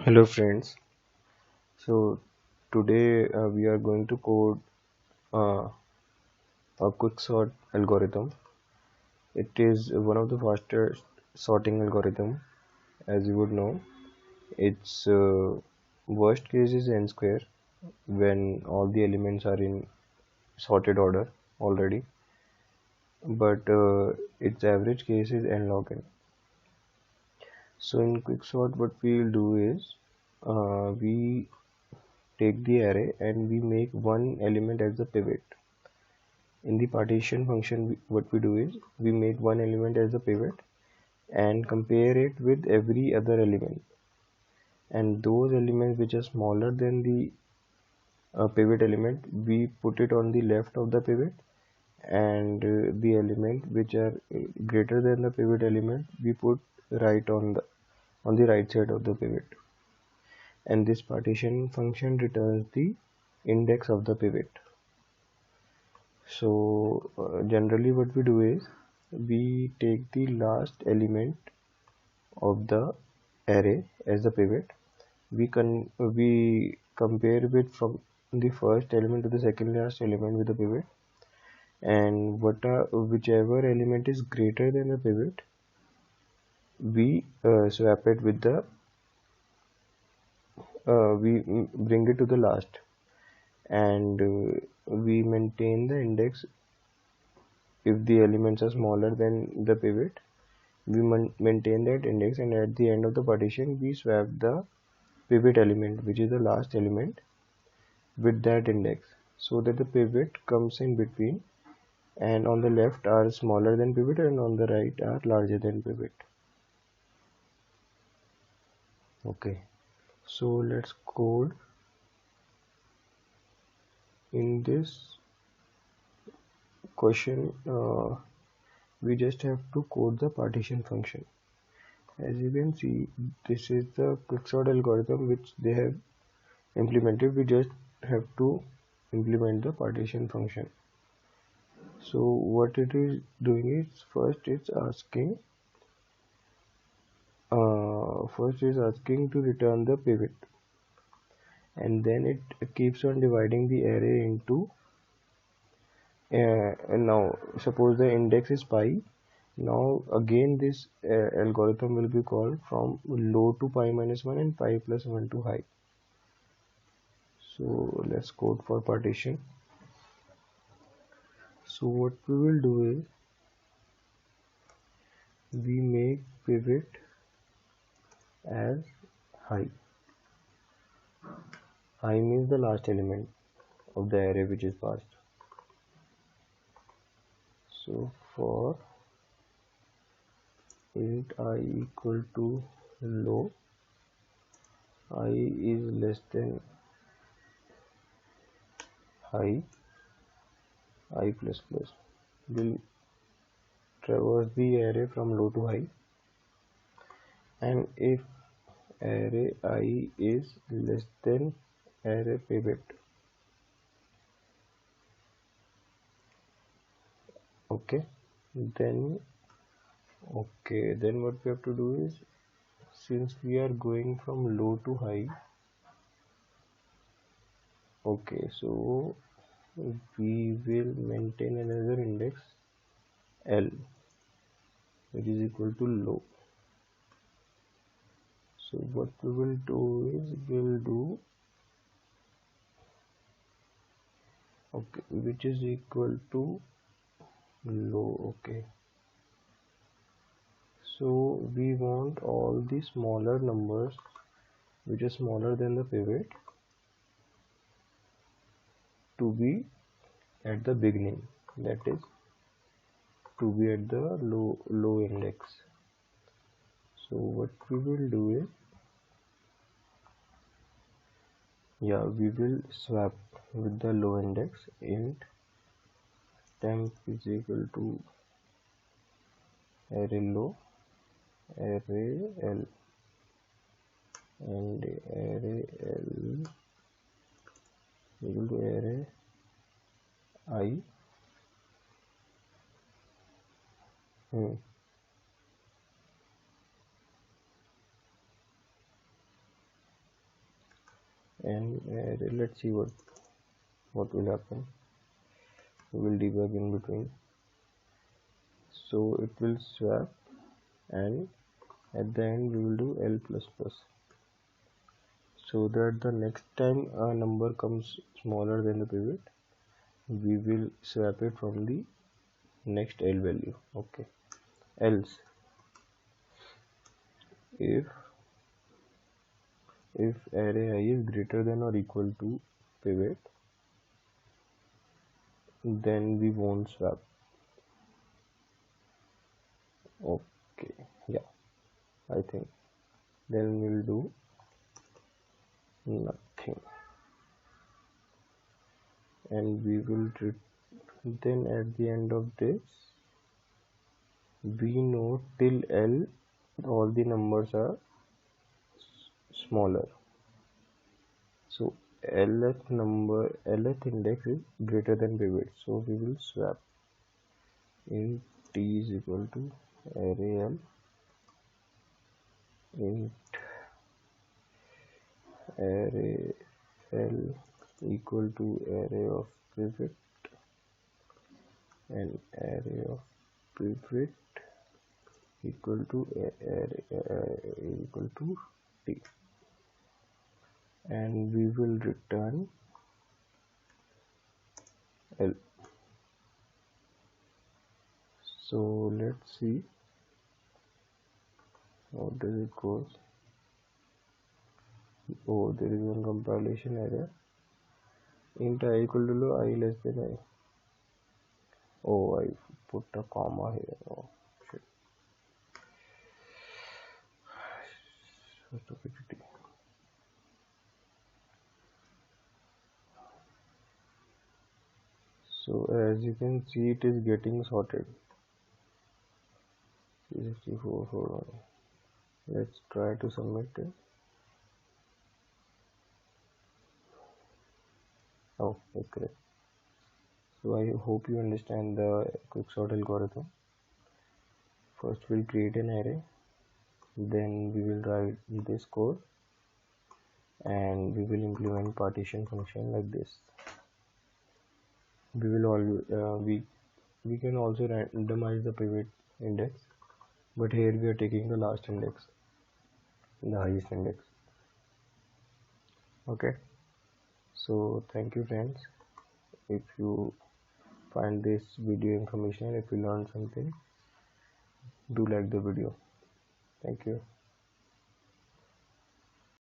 Hello friends. So today we are going to code uh, a quicksort algorithm. It is one of the fastest sorting algorithm. As you would know, its worst case is n square when all the elements are in sorted order already, but its average case is n log n. So in quicksort, what we will do is we take the array and we make one element as the pivot. In the partition function, what we do is we make one element as a pivot and compare it with every other element, and those elements which are smaller than the pivot element, we put it on the left of the pivot, and the element which are greater than the pivot element, we put right on the right side of the pivot. And this partition function returns the index of the pivot. So generally what we do is we take the last element of the array as the pivot. We compare it from the first element to the second last element with the pivot, and whichever element is greater than the pivot, we swap it with the we bring it to the last, and we maintain the index if the elements are smaller than the pivot. We maintain that index, and at the end of the partition we swap the pivot element, which is the last element, with that index, so that the pivot comes in between, and on the left are smaller than pivot and on the right are larger than pivot. Okay, so let's code. In this question, we just have to code the partition function. As you can see, this is the quicksort algorithm which they have implemented. We just have to implement the partition function. So what it is doing is first is asking to return the pivot, and then it keeps on dividing the array into and now suppose the index is pi. Now again this algorithm will be called from low to pi minus 1 and pi plus 1 to high. So let's code for partition. So what we will do is we make pivot as high. High means the last element of the array which is passed. So for int I equal to low, I is less than high, I plus plus will traverse the array from low to high, and if array I is less than array pivot, okay, then then what we have to do is, since we are going from low to high, okay, so we will maintain another index L, which is equal to low. So what we will do is we'll do okay, which is equal to low. Okay, so we want all the smaller numbers which are smaller than the pivot to be at the beginning, that is to be at the low index. So what we will do is, yeah, we will swap with the low index. Int temp is equal to array low, array L, and array L equal to array I. hmm. and let's see what will happen. We will debug in between. So it will swap, and at the end we will do L plus plus, so that the next time a number comes smaller than the pivot, we will swap it from the next L value. Okay. Else, if array I is greater than or equal to pivot, then we won't swap. Okay, yeah, I think then we'll do nothing, and we will then at the end of this we know till L all the numbers are smaller. So lth index is greater than pivot, so we will swap in t is equal to array L int array L equal to array of pivot, and array of pivot equal to array equal to t, and we will return L. So let's see how does it goes. Oh, there is one compilation error. Int I equal to low, I less than I. Oh, I put a comma here. Oh shit. So stupidity. So as you can see, it is getting sorted. 364 let's try to submit it. Oh, okay. So I hope you understand the quicksort algorithm. First we'll create an array, then we will write this code, and we will implement partition function like this. We will we can also randomize the pivot index, but here we are taking the last index, the highest index. Okay, so thank you friends. If you find this video informational, if you learned something, do like the video. Thank you.